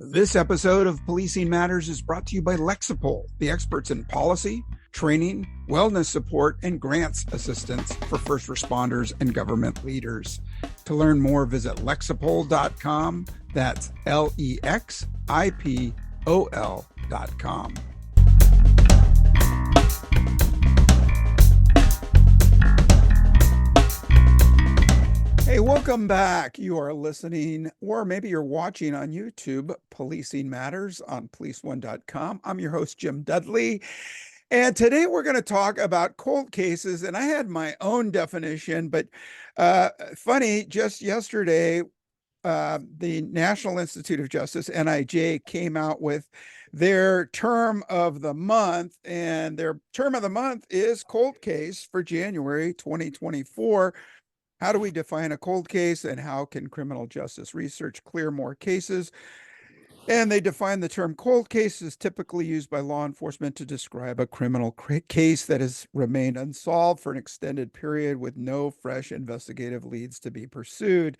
This episode of Policing Matters is brought to you by Lexipol, the experts in policy, training, wellness support, and grants assistance for first responders and government leaders. To learn more, visit lexipol.com. That's LEXIPOL.com. Hey, welcome back. You are listening, or maybe you're watching on YouTube, Policing Matters on policeone.com. I'm your host, Jim Dudley. And today we're going to talk about cold cases. And I had my own definition, but funny, just yesterday, the National Institute of Justice, NIJ, came out with their term of the month. And their term of the month is cold case for January 2024. How do we define a cold case, and how can criminal justice research clear more cases? And they define the term cold case as typically used by law enforcement to describe a criminal case that has remained unsolved for an extended period with no fresh investigative leads to be pursued.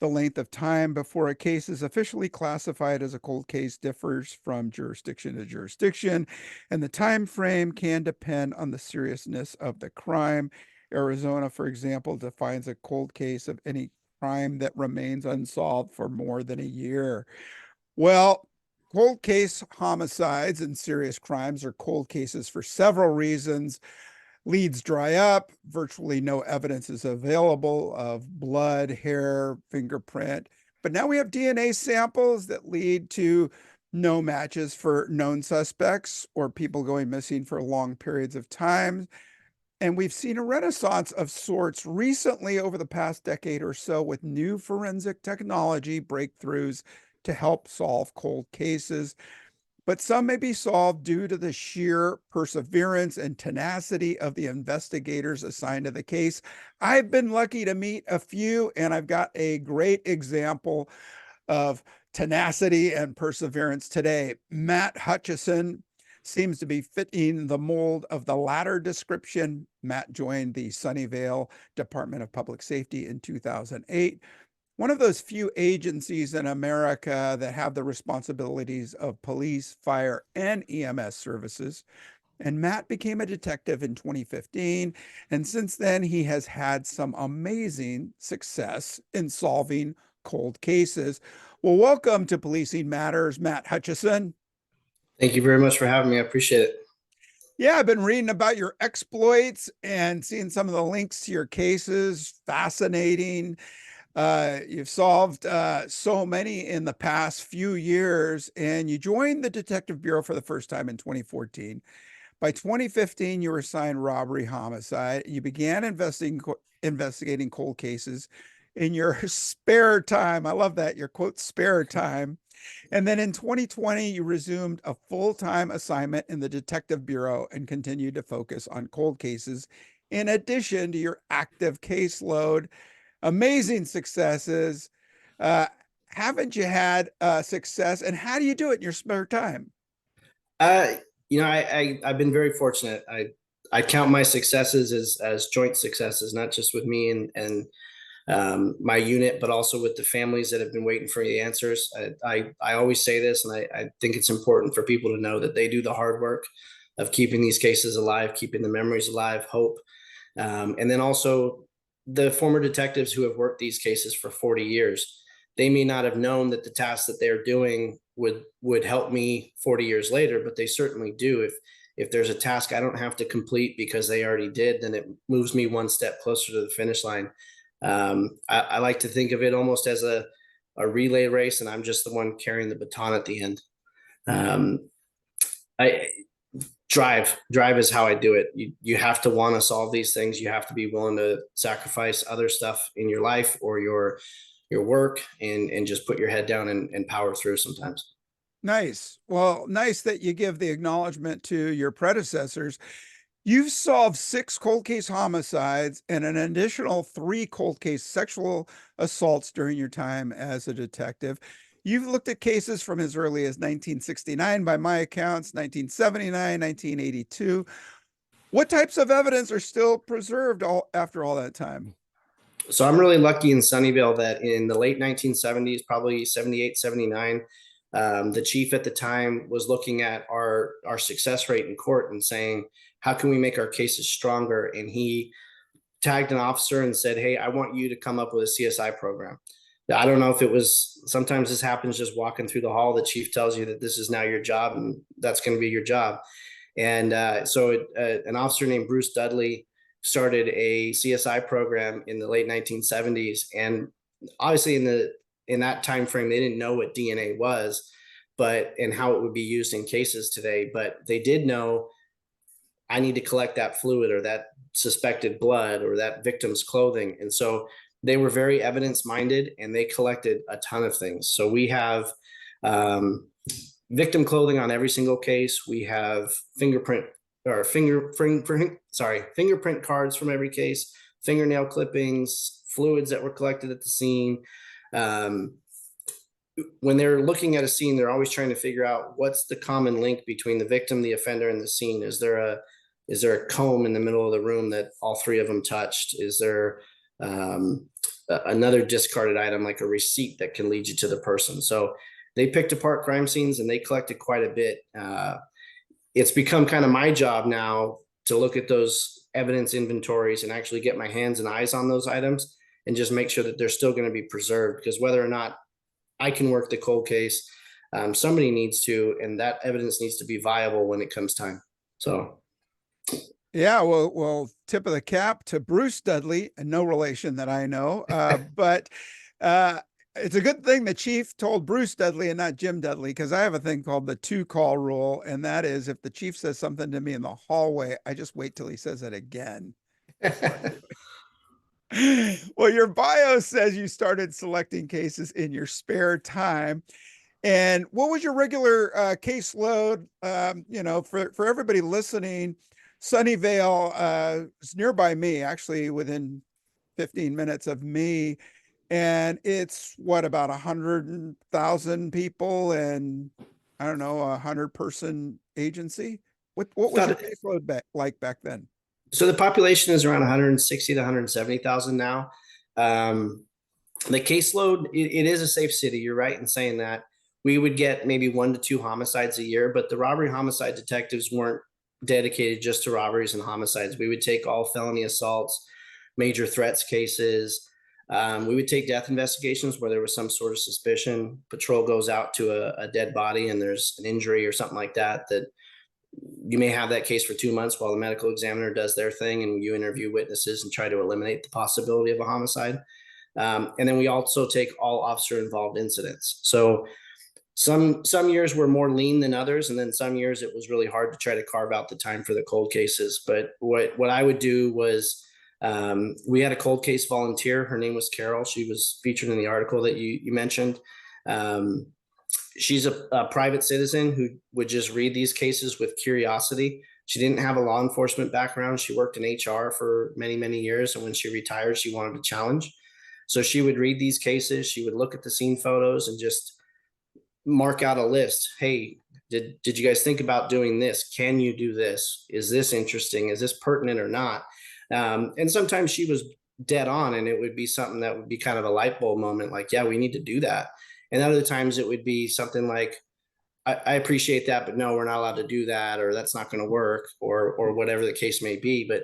The length of time before a case is officially classified as a cold case differs from jurisdiction to jurisdiction, and the time frame can depend on the seriousness of the crime. Arizona, for example, defines a cold case of any crime that remains unsolved for more than a year. Well, cold case homicides and serious crimes are cold cases for several reasons. Leads dry up, virtually no evidence is available of blood, hair, fingerprint. But now we have DNA samples that lead to no matches for known suspects or people going missing for long periods of time. And we've seen a renaissance of sorts recently over the past decade or so with new forensic technology breakthroughs to help solve cold cases. But some may be solved due to the sheer perseverance and tenacity of the investigators assigned to the case. I've been lucky to meet a few, and I've got a great example of tenacity and perseverance today. Matt Hutchison seems to be fitting the mold of the latter description. Matt joined the Sunnyvale Department of Public Safety in 2008, one of those few agencies in America that have the responsibilities of police, fire, and EMS services. And Matt became a detective in 2015. And since then, he has had some amazing success in solving cold cases. Well, welcome to Policing Matters, Matt Hutchison. Thank you very much for having me. I appreciate it. Yeah, I've been reading about your exploits and seeing some of the links to your cases. Fascinating. You've solved so many in the past few years, and you joined the Detective Bureau for the first time in 2014. By 2015, you were assigned robbery homicide. You began investigating cold cases in your spare time. I love that, your quote, spare time. And then in 2020, you resumed a full-time assignment in the Detective Bureau and continued to focus on cold cases in addition to your active caseload. Amazing successes. Haven't you had success, and how do you do it in your spare time? I've been very fortunate. I count my successes as joint successes, not just with me and my unit, but also with the families that have been waiting for the answers. I always say this, and I think it's important for people to know that they do the hard work of keeping these cases alive, keeping the memories alive, hope. And then also the former detectives who have worked these cases for 40 years, they may not have known that the tasks that they're doing would help me 40 years later, but they certainly do. If there's a task I don't have to complete because they already did, then it moves me one step closer to the finish line. I like to think of it almost as a relay race, and I'm just the one carrying the baton at the end. I drive is how I do it. You have to want to solve these things. You have to be willing to sacrifice other stuff in your life or your work and just put your head down and power through sometimes. Nice. Well, nice that you give the acknowledgement to your predecessors. You've solved 6 cold case homicides and an additional 3 cold case sexual assaults during your time as a detective. You've looked at cases from as early as 1969, by my accounts, 1979, 1982. What types of evidence are still preserved after all that time? So I'm really lucky in Sunnyvale that in the late 1970s, probably 78, 79, The chief at the time was looking at our success rate in court and saying, how can we make our cases stronger? And he tagged an officer and said, hey, I want you to come up with a CSI program. I don't know if it was, sometimes this happens just walking through the hall. The chief tells you that this is now your job and that's going to be your job. And an officer named Bruce Dudley started a CSI program in the late 1970s. And obviously in that time frame, they didn't know what DNA was, and how it would be used in cases today. But they did know, I need to collect that fluid or that suspected blood or that victim's clothing. And so they were very evidence minded and they collected a ton of things. So we have victim clothing on every single case. We have fingerprint cards from every case, fingernail clippings, fluids that were collected at the scene. When they're looking at a scene, they're always trying to figure out what's the common link between the victim, the offender, and the scene. Is there a comb in the middle of the room that all three of them touched? Is there another discarded item like a receipt that can lead you to the person? So they picked apart crime scenes and they collected quite a bit. It's become kind of my job now to look at those evidence inventories and actually get my hands and eyes on those items and just make sure that they're still going to be preserved, because whether or not I can work the cold case, somebody needs to, and that evidence needs to be viable when it comes time. So yeah, well, tip of the cap to Bruce Dudley, and no relation that I know, but it's a good thing the chief told Bruce Dudley and not Jim Dudley, because I have a thing called the 2-call rule, and that is if the chief says something to me in the hallway, I just wait till he says it again. Well, your bio says you started selecting cases in your spare time. And what was your regular caseload? For everybody listening, Sunnyvale is nearby me, actually within 15 minutes of me. And it's about 100,000 people and I don't know, 100-person agency. What was your caseload like back then? So the population is around 160 to 170,000 now. The caseload, it is a safe city. You're right in saying that. We would get maybe 1 to 2 homicides a year, but the robbery homicide detectives weren't dedicated just to robberies and homicides. We would take all felony assaults, major threats cases. We would take death investigations where there was some sort of suspicion. Patrol goes out to a dead body and there's an injury or something like that you may have that case for 2 months while the medical examiner does their thing and you interview witnesses and try to eliminate the possibility of a homicide. And then we also take all officer involved incidents. So some years were more lean than others, and then some years it was really hard to try to carve out the time for the cold cases. But what I would do was we had a cold case volunteer. Her name was Carol. She was featured in the article that you mentioned. She's a private citizen who would just read these cases with curiosity. She didn't have a law enforcement background. She worked in HR for many, many years. And when she retired, she wanted to challenge. So she would read these cases. She would look at the scene photos and just mark out a list. Hey, did you guys think about doing this? Can you do this? Is this interesting? Is this pertinent or not? And sometimes she was dead on and it would be something that would be kind of a light bulb moment. Like, yeah, we need to do that. And other times it would be something like, I appreciate that, but no, we're not allowed to do that, or that's not going to work, or whatever the case may be. But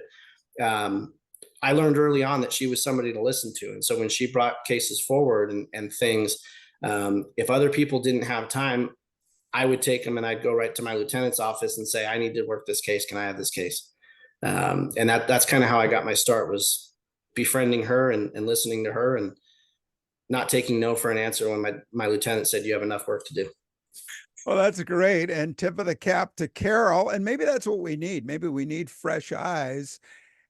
I learned early on that she was somebody to listen to. And so when she brought cases forward and things, if other people didn't have time, I would take them and I'd go right to my lieutenant's office and say, I need to work this case. Can I have this case? And that's kind of how I got my start, was befriending her and listening to her and not taking no for an answer when my lieutenant said, you have enough work to do. Well, that's great. And tip of the cap to Carol. And maybe that's what we need. Maybe we need fresh eyes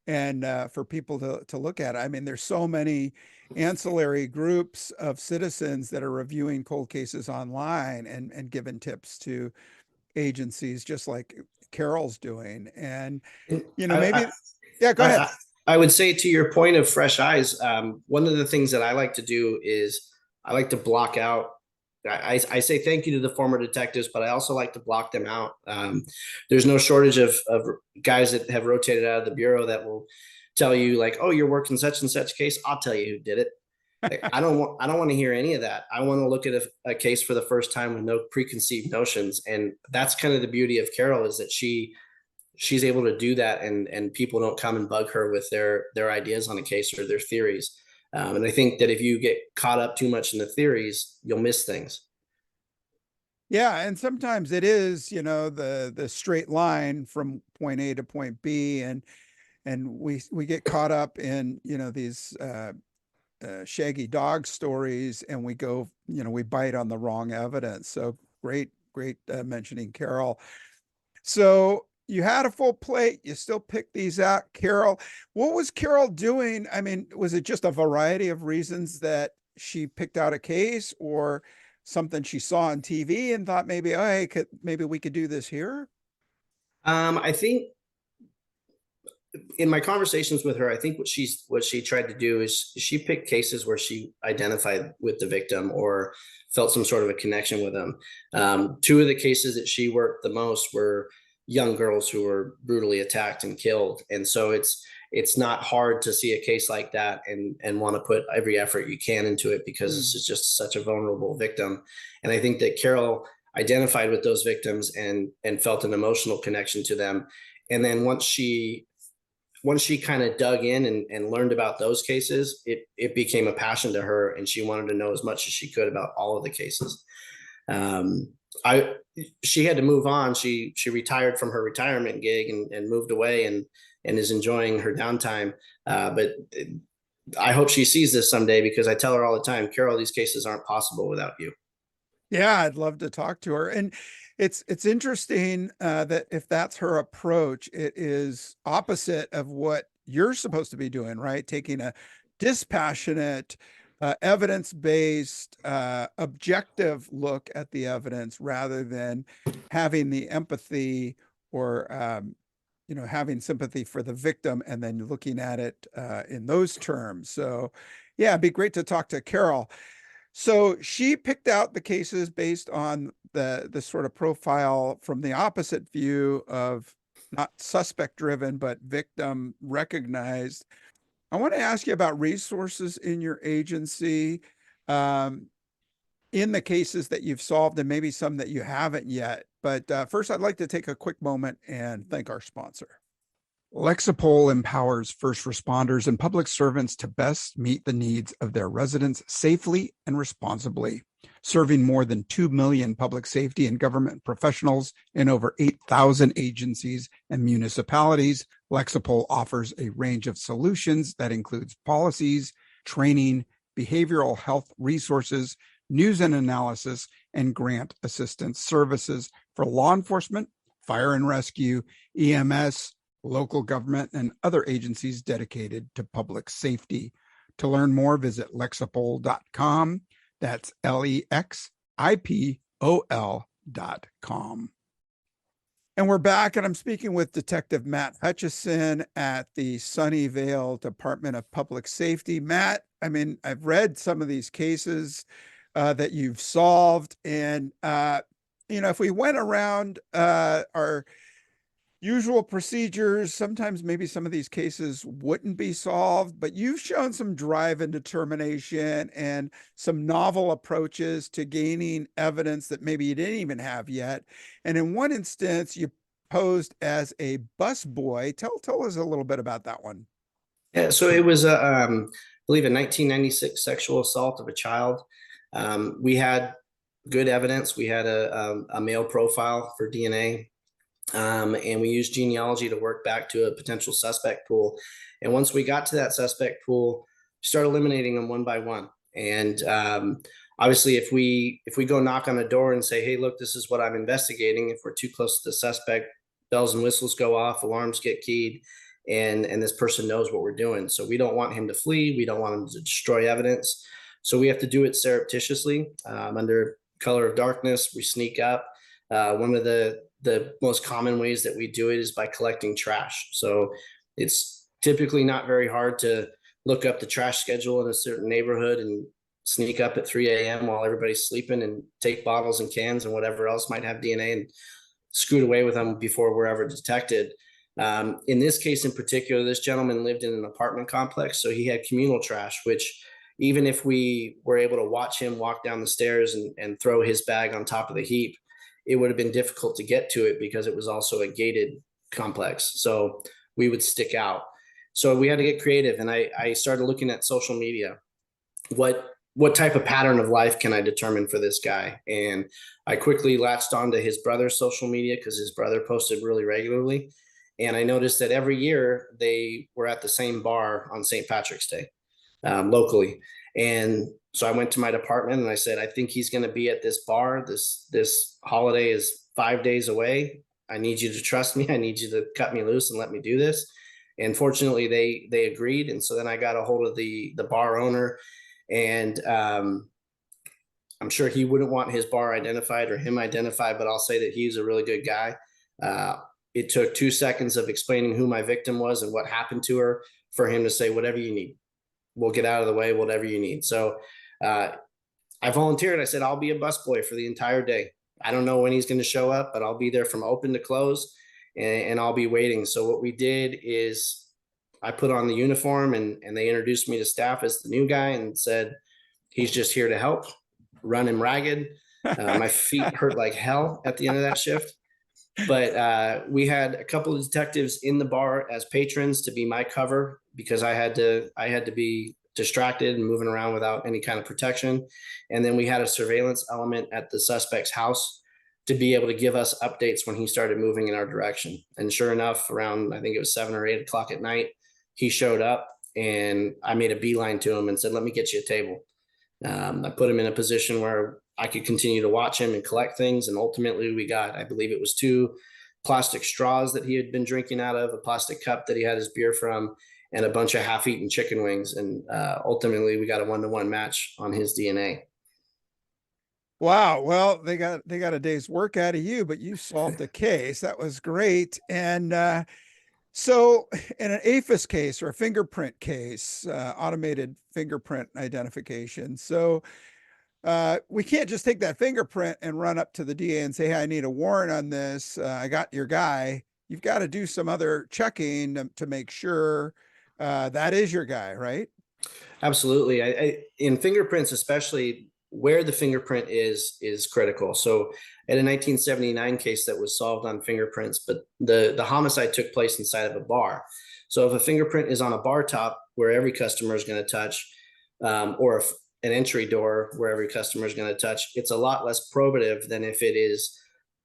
and for people to look at. I mean, there's so many ancillary groups of citizens that are reviewing cold cases online and giving tips to agencies, just like Carol's doing. And, maybe, yeah, go ahead. I would say, to your point of fresh eyes, one of the things that I like to do is I like to block out. I say thank you to the former detectives, but I also like to block them out. There's no shortage of guys that have rotated out of the bureau that will tell you like, oh, you're working such and such case. I'll tell you who did it. I don't want to hear any of that. I want to look at a case for the first time with no preconceived notions. And that's kind of the beauty of Carol, is that she's able to do that, and people don't come and bug her with their ideas on a case or their theories. And I think that if you get caught up too much in the theories, you'll miss things. Yeah, and sometimes it is, the straight line from point A to point B, and we get caught up in, these shaggy dog stories, and we go, we bite on the wrong evidence. So great mentioning Carol. So you had a full plate, you still picked these out. Carol, what was Carol doing? I mean, was it just a variety of reasons that she picked out a case, or something she saw on TV and thought maybe, oh, hey, maybe we could do this here? I think in my conversations with her, I think what she tried to do is she picked cases where she identified with the victim or felt some sort of a connection with them. Two of the cases that she worked the most were young girls who were brutally attacked and killed, and so it's not hard to see a case like that and want to put every effort you can into it, because this is just such a vulnerable victim. And I think that Carol identified with those victims and felt an emotional connection to them. And then once she kind of dug in and learned about those cases, it became a passion to her, and she wanted to know as much as she could about all of the cases. Um, she had to move on. She retired from her retirement gig and moved away and is enjoying her downtime. But I hope she sees this someday, because I tell her all the time, Carol, these cases aren't possible without you. Yeah, I'd love to talk to her. And it's interesting that if that's her approach, it is opposite of what you're supposed to be doing, right? Taking a dispassionate, evidence-based, objective look at the evidence, rather than having the empathy, or having sympathy for the victim and then looking at it in those terms. So, yeah, it'd be great to talk to Carol. So she picked out the cases based on the sort of profile from the opposite view of not suspect driven, but victim recognized. I want to ask you about resources in your agency, um, in the cases that you've solved, and maybe some that you haven't yet. But first, I'd like to take a quick moment and thank our sponsor. Lexipol empowers first responders and public servants to best meet the needs of their residents safely and responsibly. Serving more than 2 million public safety and government professionals in over 8,000 agencies and municipalities, Lexipol offers a range of solutions that includes policies, training, behavioral health resources, news and analysis, and grant assistance services for law enforcement, fire and rescue, EMS, local government, and other agencies dedicated to public safety. To learn more, visit lexipol.com. That's LEXIPOL.com. And we're back, and I'm speaking with Detective Matt Hutchison at the Sunnyvale Department of Public Safety. Matt, I mean, I've read some of these cases that you've solved, and if we went around our usual procedures, sometimes maybe some of these cases wouldn't be solved, but you've shown some drive and determination and some novel approaches to gaining evidence that maybe you didn't even have yet. And in one instance, you posed as a busboy. Tell us a little bit about that one. Yeah, so it was I believe a 1996 sexual assault of a child. We had good evidence. We had a male profile for DNA. And we used genealogy to work back to a potential suspect pool. And once we got to that suspect pool, we started eliminating them one by one. And obviously, if we go knock on the door and say, "Hey, look, this is what I'm investigating," if we're too close to the suspect, bells and whistles go off, alarms get keyed, and this person knows what we're doing. So we don't want him to flee. We don't want him to destroy evidence. So we have to do it surreptitiously, under color of darkness. We sneak up. One of the most common ways that we do it is by collecting trash. So it's typically not very hard to look up the trash schedule in a certain neighborhood and sneak up at 3 a.m. while everybody's sleeping and take bottles and cans and whatever else might have DNA and scoot away with them before we're ever detected. In this case in particular, this gentleman lived in an apartment complex, so he had communal trash, which even if we were able to watch him walk down the stairs and throw his bag on top of the heap, it would have been difficult to get to it because it was also a gated complex. So we would stick out. So we had to get creative. And I started looking at social media. What type of pattern of life can I determine for this guy? And I quickly latched onto his brother's social media because his brother posted really regularly. And I noticed that every year they were at the same bar on St. Patrick's Day, locally. And so I went to my department and I said, I think he's going to be at this bar. This holiday is 5 days away. I need you to trust me. I need you to cut me loose and let me do this. And fortunately, they agreed. And so then I got a hold of the bar owner, and I'm sure he wouldn't want his bar identified or him identified, but I'll say that he's a really good guy. It took 2 seconds of explaining who my victim was and what happened to her for him to say, whatever you need, we'll get out of the way, whatever you need. So I volunteered. I said, I'll be a busboy for the entire day. I don't know when he's going to show up, but I'll be there from open to close, and I'll be waiting. So what we did is I put on the uniform, and they introduced me to staff as the new guy and said, he's just here to help, run him ragged. My feet hurt like hell at the end of that shift. But we had a couple of detectives in the bar as patrons to be my cover because I had to be distracted and moving around without any kind of protection. And then we had a surveillance element at the suspect's house to be able to give us updates when he started moving in our direction. And sure enough, around, I think it was 7 or 8 o'clock at night, he showed up, and I made a beeline to him and said, let me get you a table. I put him in a position where I could continue to watch him and collect things. And ultimately we got, I believe it was 2 plastic straws that he had been drinking out of, a plastic cup that he had his beer from, and a bunch of half-eaten chicken wings. And ultimately we got a 1-to-1 match on his DNA. Wow. Well, they got a day's work out of you, but you solved the case. That was great. And so in an AFIS case or a fingerprint case, automated fingerprint identification. So we can't just take that fingerprint and run up to the DA and say, hey, I need a warrant on this. I got your guy. You've got to do some other checking to make sure that is your guy, right? Absolutely. In fingerprints, especially, where the fingerprint is critical. So at a 1979 case that was solved on fingerprints, but the homicide took place inside of a bar. So if a fingerprint is on a bar top where every customer is going to touch, or an entry door where every customer is going to touch, it's a lot less probative than if it is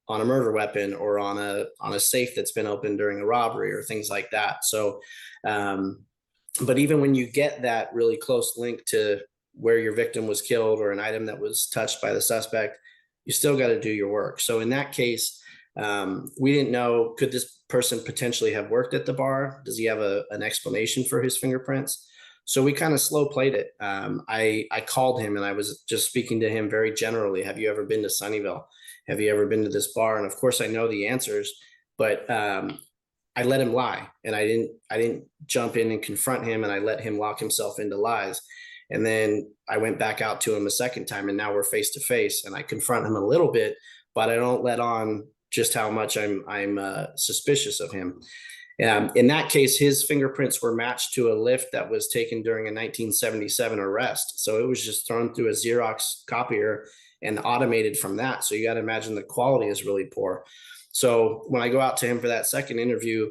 on a murder weapon or on a safe that's been opened during a robbery or things like that. So, but even when you get that really close link to where your victim was killed or an item that was touched by the suspect, you still got to do your work. So in that case, we didn't know, could this person potentially have worked at the bar? Does he have an explanation for his fingerprints? So we kind of slow played it. I called him and I was just speaking to him very generally. Have you ever been to Sunnyvale? Have you ever been to this bar? And of course I know the answers, but I let him lie, and I didn't jump in and confront him, and I let him lock himself into lies. And then I went back out to him a second time, and now we're face to face, and I confront him a little bit, but I don't let on just how much I'm suspicious of him. In that case, his fingerprints were matched to a lift that was taken during a 1977 arrest. So it was just thrown through a Xerox copier and automated from that. So you got to imagine the quality is really poor. So when I go out to him for that second interview,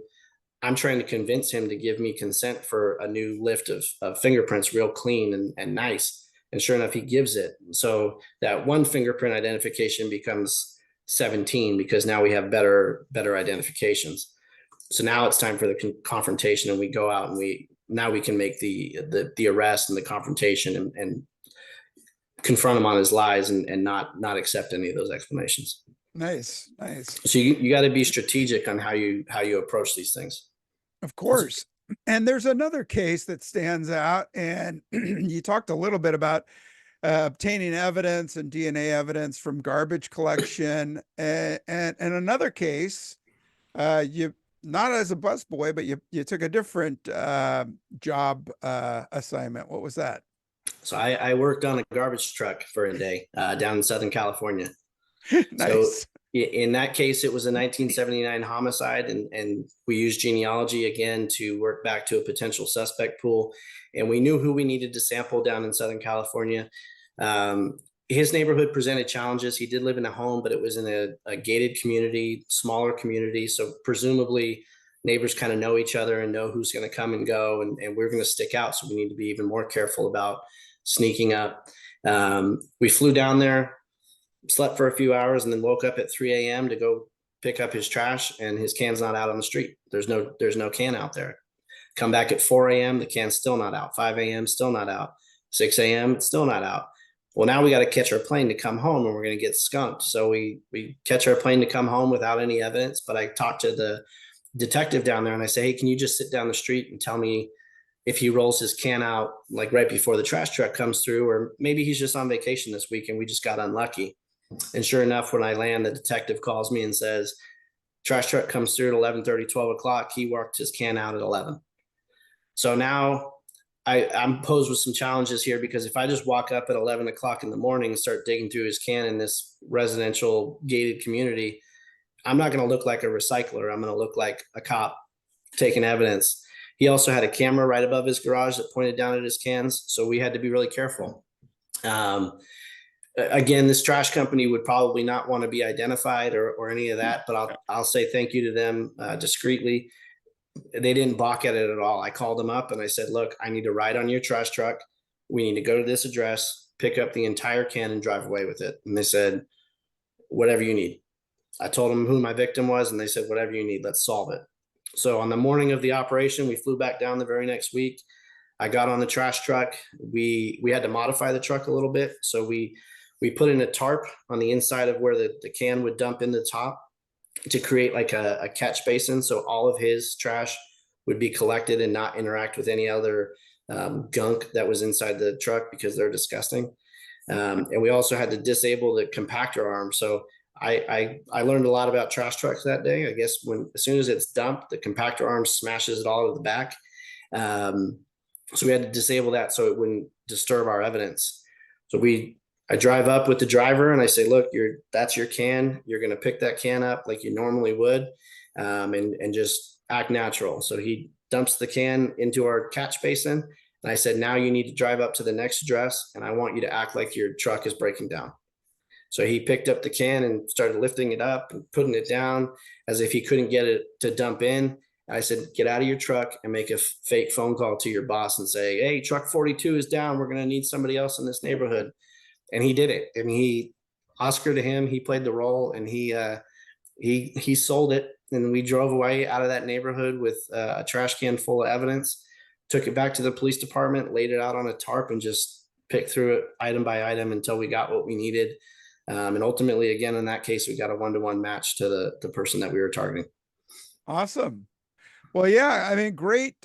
I'm trying to convince him to give me consent for a new lift of fingerprints, real clean and nice. And sure enough, he gives it. So that one fingerprint identification becomes 17 because now we have better identifications. So now it's time for the confrontation, and we go out and we can make the arrest and the confrontation and confront him on his lies and not accept any of those explanations. Nice. So you got to be strategic on how you approach these things. Of course. And there's another case that stands out, and you talked a little bit about obtaining evidence and DNA evidence from garbage collection, and another case, you, not as a busboy, but you took a different job assignment. What was that? So I worked on a garbage truck for a day down in Southern California. Nice. In that case, it was a 1979 homicide, and we used genealogy again to work back to a potential suspect pool. And we knew who we needed to sample down in Southern California. His neighborhood presented challenges. He did live in a home, but it was in a gated community, smaller community. So presumably neighbors kind of know each other and know who's going to come and go, and we're going to stick out. So we need to be even more careful about sneaking up. We flew down there, slept for a few hours, and then woke up at 3 a.m. to go pick up his trash, and his can's not out on the street. There's no can out there. Come back at 4 a.m. The can's still not out. 5 a.m. still not out. 6 a.m. it's still not out. Well, now we got to catch our plane to come home, and we're going to get skunked. So we catch our plane to come home without any evidence. But I talked to the detective down there, and I say, hey, can you just sit down the street and tell me if he rolls his can out like right before the trash truck comes through, or maybe he's just on vacation this week and we just got unlucky. And sure enough, when I land, the detective calls me and says, trash truck comes through at 11:30, 12 o'clock. He worked his can out at 11. So now I'm posed with some challenges here, because if I just walk up at 11 o'clock in the morning and start digging through his can in this residential gated community, I'm not going to look like a recycler. I'm going to look like a cop taking evidence. He also had a camera right above his garage that pointed down at his cans. So we had to be really careful. Again, this trash company would probably not want to be identified or any of that, but I'll say thank you to them discreetly. They didn't balk at it at all. I called them up and I said, look, I need to ride on your trash truck. We need to go to this address, pick up the entire can and drive away with it. And they said, whatever you need. I told them who my victim was, and they said, whatever you need, let's solve it. So on the morning of the operation, we flew back down the very next week. I got on the trash truck. We had to modify the truck a little bit. So we put in a tarp on the inside of where the can would dump in the top to create like a catch basin. So all of his trash would be collected and not interact with any other gunk that was inside the truck, because they're disgusting. And we also had to disable the compactor arm. So I learned a lot about trash trucks that day. I guess as soon as it's dumped, the compactor arm smashes it all to the back. So we had to disable that so it wouldn't disturb our evidence. So I drive up with the driver and I say, look, that's your can. You're going to pick that can up like you normally would, and just act natural. So he dumps the can into our catch basin. And I said, now you need to drive up to the next address, and I want you to act like your truck is breaking down. So he picked up the can and started lifting it up and putting it down as if he couldn't get it to dump in. I said, get out of your truck and make a fake phone call to your boss and say, hey, truck 42 is down. We're going to need somebody else in this neighborhood. And he did it. I mean, Oscar to him, he played the role, and he sold it. And we drove away out of that neighborhood with a trash can full of evidence, took it back to the police department, laid it out on a tarp, and just picked through it item by item until we got what we needed. And ultimately, again, in that case, we got a 1-to-1 match to the person that we were targeting. Awesome. Well, yeah, I mean, great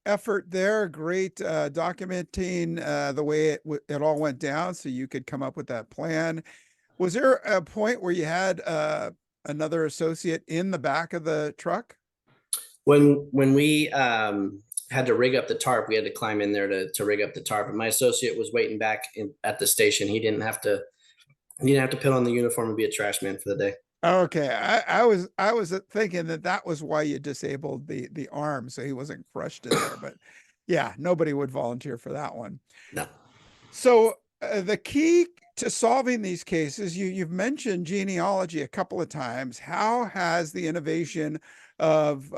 effort there. Great documenting the way it all went down, so you could come up with that plan. Was there a point where you had another associate in the back of the truck? When we had to rig up the tarp, we had to climb in there to rig up the tarp. And my associate was waiting back at the station. He didn't have to put on the uniform and be a trash man for the day. Okay, I was thinking that was why you disabled the arm, so he wasn't crushed in there. But yeah, nobody would volunteer for that one. No. So the key to solving these cases, you've mentioned genealogy a couple of times. How has the innovation of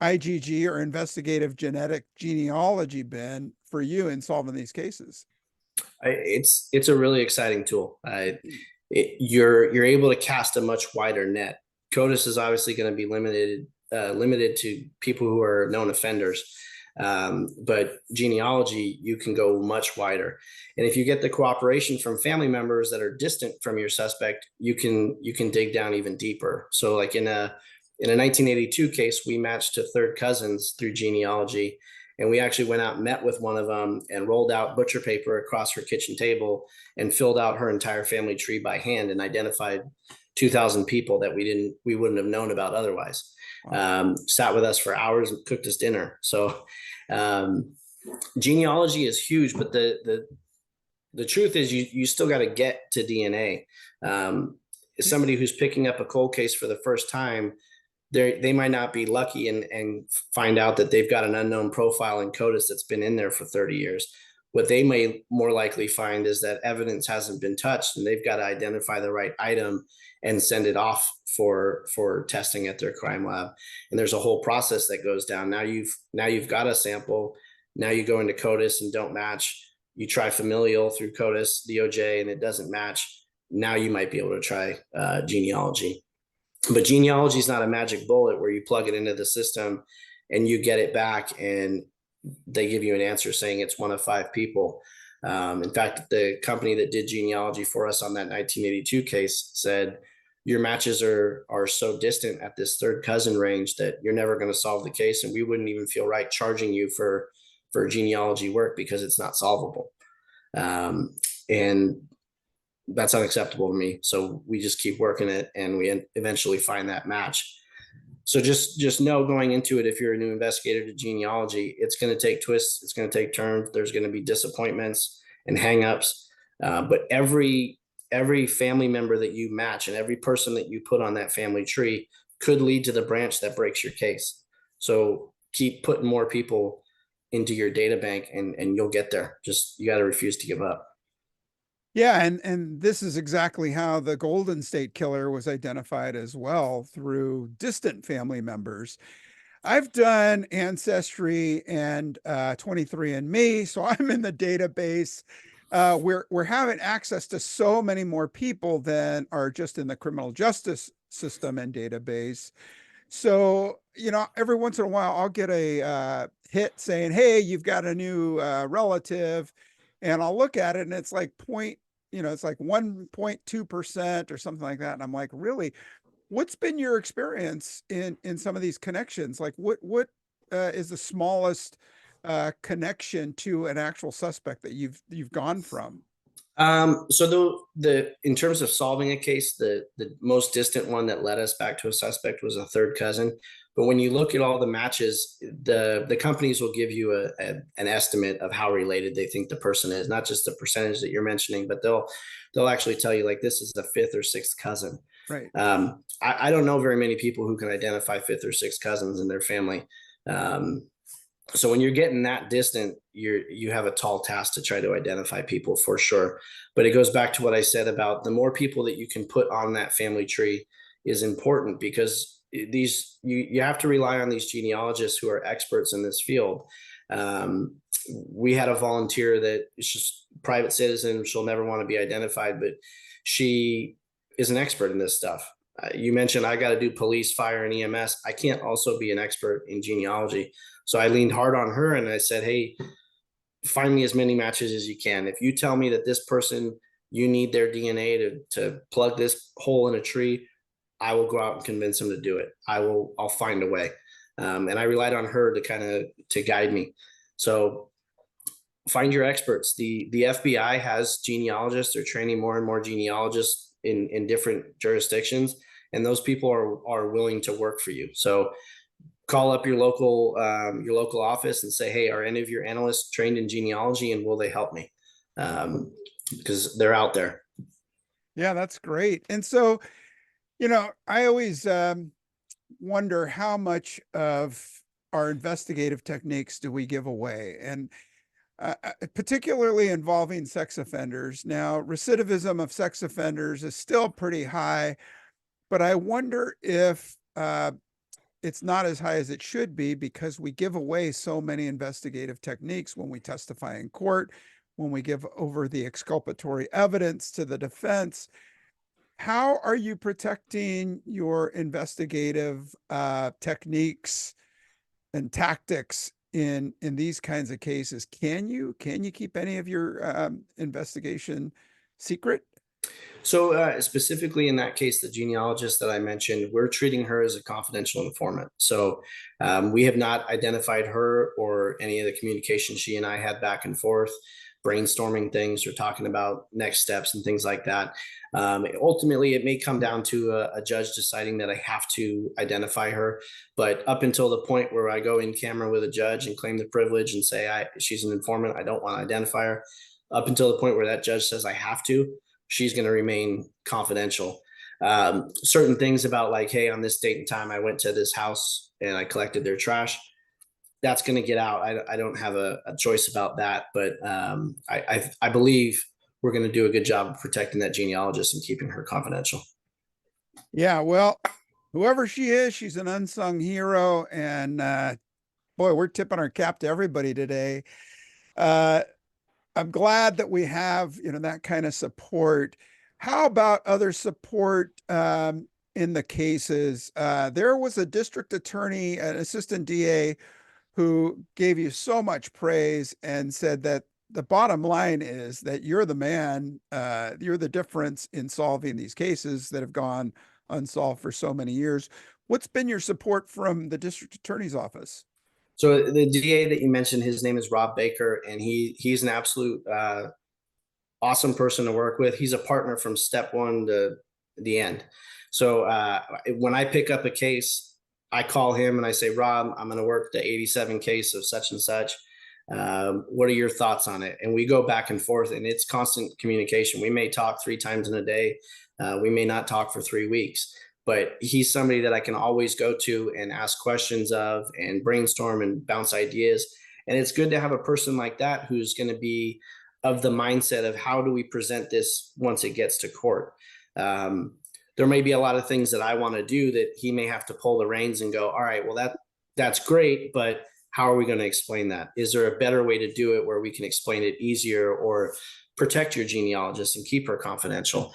IgG, or investigative genetic genealogy, been for you in solving these cases? It's a really exciting tool. You're able to cast a much wider net. CODIS is obviously going to be limited to people who are known offenders, but genealogy, you can go much wider. And if you get the cooperation from family members that are distant from your suspect, you can dig down even deeper. So, like in a 1982 case, we matched to third cousins through genealogy. And we actually went out and met with one of them and rolled out butcher paper across her kitchen table and filled out her entire family tree by hand and identified 2,000 people that we wouldn't have known about otherwise. Wow. Sat with us for hours and cooked us dinner. So genealogy is huge, but the truth is you still got to get to DNA. somebody who's picking up a cold case for the first time, they might not be lucky and find out that they've got an unknown profile in CODIS that's been in there for 30 years. What they may more likely find is that evidence hasn't been touched, and they've got to identify the right item and send it off for testing at their crime lab. And there's a whole process that goes down. Now you've got a sample. Now you go into CODIS and don't match. You try familial through CODIS, DOJ, and it doesn't match. Now you might be able to try genealogy. But genealogy is not a magic bullet where you plug it into the system and you get it back and they give you an answer saying it's one of 5 people. In fact, the company that did genealogy for us on that 1982 case said, your matches are so distant at this third cousin range that you're never going to solve the case. And we wouldn't even feel right charging you for genealogy work because it's not solvable. And that's unacceptable to me. So we just keep working it and we eventually find that match. So just know going into it, if you're a new investigator to genealogy, it's going to take twists. It's going to take turns. There's going to be disappointments and hangups. But every family member that you match and every person that you put on that family tree could lead to the branch that breaks your case. So keep putting more people into your data bank and you'll get there. Just, you got to refuse to give up. Yeah, and this is exactly how the Golden State Killer was identified as well, through distant family members. I've done Ancestry and 23andMe, so I'm in the database. We're having access to so many more people than are just in the criminal justice system and database. So, every once in a while, I'll get a hit saying, "Hey, you've got a new relative," and I'll look at it, and it's like it's like 1.2% or something like that. And I'm like, really? What's been your experience in some of these connections? Like, what is the smallest connection to an actual suspect that you've gone from? So the in terms of solving a case, the most distant one that led us back to a suspect was a third cousin. But when you look at all the matches, the companies will give you an estimate of how related they think the person is, not just the percentage that you're mentioning, but they'll actually tell you, like, this is the 5th or 6th cousin. Right. I don't know very many people who can identify 5th or 6th cousins in their family. So when you're getting that distant, you have a tall task to try to identify people for sure. But it goes back to what I said about the more people that you can put on that family tree is important, because you have to rely on these genealogists who are experts in this field. We had a volunteer that is just private citizen. She'll never want to be identified, but she is an expert in this stuff. You mentioned I got to do police, fire, and EMS. I can't also be an expert in genealogy. So I leaned hard on her and I said, hey, find me as many matches as you can. If you tell me that this person, you need their DNA to plug this hole in a tree, I will go out and convince them to do it. I'll find a way. And I relied on her to guide me. So find your experts. The FBI has genealogists. They're training more and more genealogists in different jurisdictions, and those people are willing to work for you. So call up your local office and say, hey, are any of your analysts trained in genealogy, and will they help me? Because they're out there. Yeah, that's great. And so, I always wonder how much of our investigative techniques do we give away, and particularly involving sex offenders. Now, recidivism of sex offenders is still pretty high, but I wonder if it's not as high as it should be, because we give away so many investigative techniques when we testify in court, when we give over the exculpatory evidence to the defense. How are you protecting your investigative techniques and tactics in these kinds of cases? Can you keep any of your investigation secret? So specifically in that case, the genealogist that I mentioned, we're treating her as a confidential informant. So we have not identified her or any of the communication she and I had back and forth, brainstorming things or talking about next steps and things like that. Ultimately, it may come down to a judge deciding that I have to identify her. But up until the point where I go in camera with a judge and claim the privilege and say she's an informant, I don't want to identify her. Up until the point where that judge says I have to, she's going to remain confidential. Certain things about like, hey, on this date and time, I went to this house and I collected their trash. That's going to get out. I don't have a choice about that, but I believe we're going to do a good job of protecting that genealogist and keeping her confidential. Yeah, well, whoever she is, she's an unsung hero. And boy, we're tipping our cap to everybody today. Uh, I'm glad that we have, that kind of support. How about other support in the cases? There was a district attorney, an assistant DA, who gave you so much praise and said that the bottom line is that you're the man, you're the difference in solving these cases that have gone unsolved for so many years. What's been your support from the district attorney's office? So the DA that you mentioned, his name is Rob Baker, and he's an absolute awesome person to work with. He's a partner from step one to the end. So when I pick up a case, I call him and I say, Rob, I'm going to work the 87 case of such and such. What are your thoughts on it? And we go back and forth, and it's constant communication. We may talk 3 times in a day. We may not talk for 3 weeks, but he's somebody that I can always go to and ask questions of and brainstorm and bounce ideas. And it's good to have a person like that who's going to be of the mindset of how do we present this once it gets to court. There may be a lot of things that I want to do that he may have to pull the reins and go, all right, well, that's great, but how are we going to explain that? Is there a better way to do it where we can explain it easier or protect your genealogist and keep her confidential?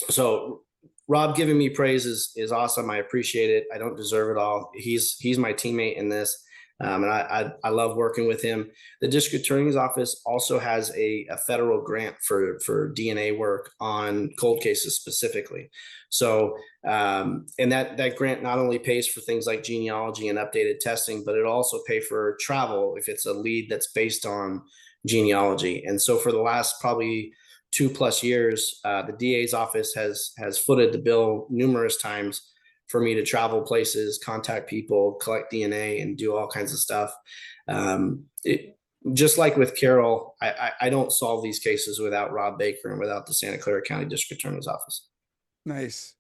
So Rob giving me praise is awesome. I appreciate it. I don't deserve it all. He's my teammate in this. And I love working with him. The district attorney's office also has a federal grant for DNA work on cold cases specifically. So, and that grant not only pays for things like genealogy and updated testing, but it also pay for travel if it's a lead that's based on genealogy. And so for the last probably 2+ years, the DA's office has footed the bill numerous times for me to travel places, contact people, collect DNA, and do all kinds of stuff. Just like with Carol, I don't solve these cases without Rob Baker and without the Santa Clara County District Attorney's Office. Nice.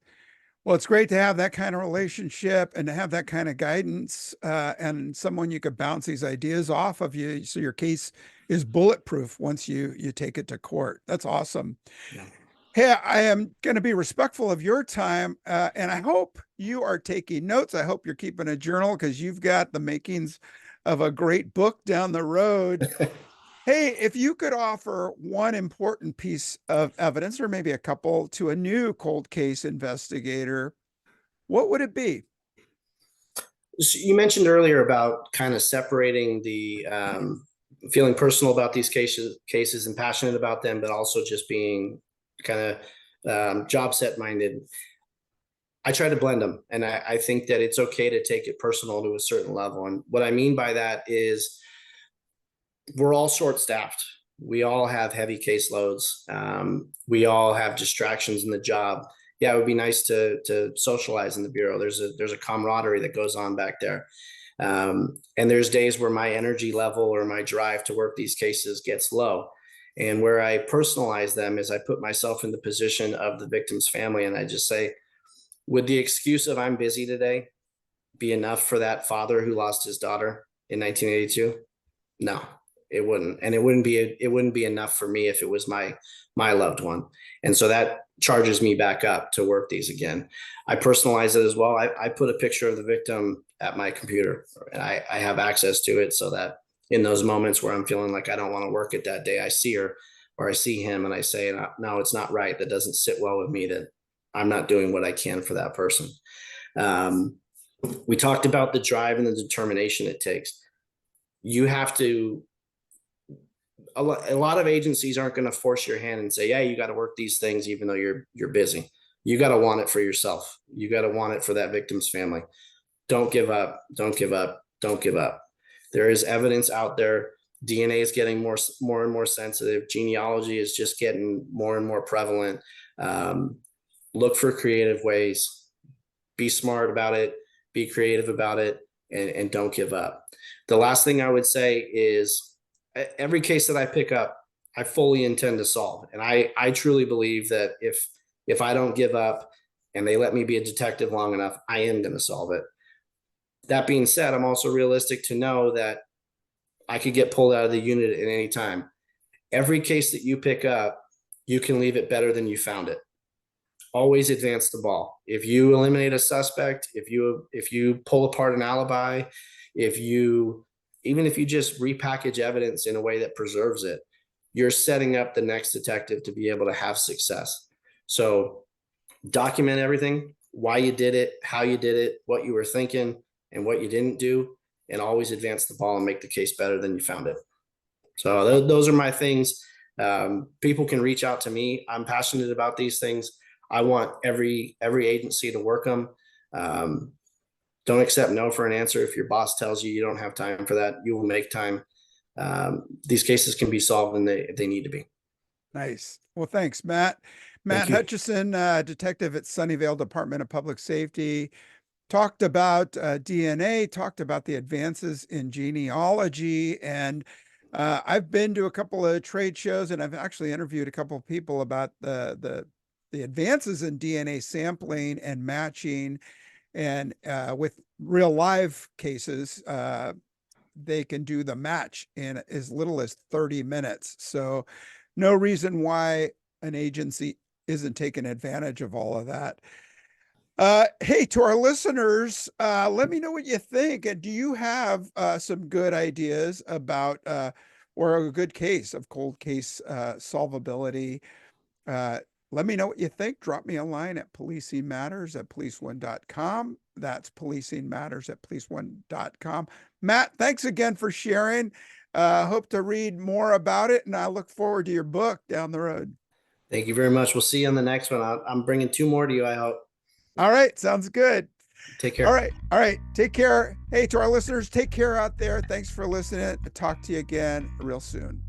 Well, it's great to have that kind of relationship and to have that kind of guidance and someone you could bounce these ideas off of you, so your case is bulletproof once you take it to court. That's awesome. Yeah. Hey, I am going to be respectful of your time, and I hope you are taking notes. I hope you're keeping a journal because you've got the makings of a great book down the road. Hey, if you could offer one important piece of evidence, or maybe a couple, to a new cold case investigator, what would it be? So you mentioned earlier about kind of separating the feeling personal about these cases and passionate about them, but also just being kind of job set minded. I try to blend them, and I think that it's okay to take it personal to a certain level. And what I mean by that is we're all short staffed. We all have heavy caseloads. We all have distractions in the job. Yeah, it would be nice to socialize in the bureau. There's a camaraderie that goes on back there. And there's days where my energy level or my drive to work these cases gets low. And where I personalize them is I put myself in the position of the victim's family, and I just say, would the excuse of I'm busy today be enough for that father who lost his daughter in 1982? No, it wouldn't. And it wouldn't be enough for me if it was my loved one. And so that charges me back up to work these again. I personalize it as well. I put a picture of the victim at my computer, and I have access to it so that in those moments where I'm feeling like I don't want to work it that day, I see her or I see him and I say, no, it's not right. That doesn't sit well with me, that I'm not doing what I can for that person. We talked about the drive and the determination it takes. You have to, a lot of agencies aren't going to force your hand and say, yeah, you got to work these things, even though you're busy. You got to want it for yourself. You got to want it for that victim's family. Don't give up. Don't give up. Don't give up. There is evidence out there. DNA is getting more and more sensitive. Genealogy is just getting more and more prevalent. Look for creative ways. Be smart about it. Be creative about it, and don't give up. The last thing I would say is every case that I pick up, I fully intend to solve. And I truly believe that if if I don't give up and they let me be a detective long enough, I am going to solve it. That being said, I'm also realistic to know that I could get pulled out of the unit at any time. Every case that you pick up, you can leave it better than you found it. Always advance the ball. If you eliminate a suspect, if you pull apart an alibi, even if you just repackage evidence in a way that preserves it, you're setting up the next detective to be able to have success. So document everything, why you did it, how you did it, what you were thinking, and what you didn't do, and always advance the ball and make the case better than you found it. So those are my things. People can reach out to me. I'm passionate about these things. I want every agency to work them. Don't accept no for an answer. If your boss tells you you don't have time for that, you will make time. These cases can be solved when they need to be. Nice. Well, thanks, Matt. Matt you. Hutchison, detective at Sunnyvale Department of Public Safety, talked about DNA, talked about the advances in genealogy. And I've been to a couple of trade shows, and I've actually interviewed a couple of people about the advances in DNA sampling and matching. And with real live cases, they can do the match in as little as 30 minutes. So no reason why an agency isn't taking advantage of all of that. Hey, to our listeners, let me know what you think. And do you have some good ideas about or a good case of cold case solvability? Let me know what you think. Drop me a line at policingmatters@policeone.com. That's policingmatters@policeone.com. Matt, thanks again for sharing. Hope to read more about it, and I look forward to your book down the road. Thank you very much. We'll see you on the next one. I'm bringing 2 more to you, I hope. All right, sounds good. Take care. All right. Take care. Hey, to our listeners, take care out there. Thanks for listening. Talk to you again real soon.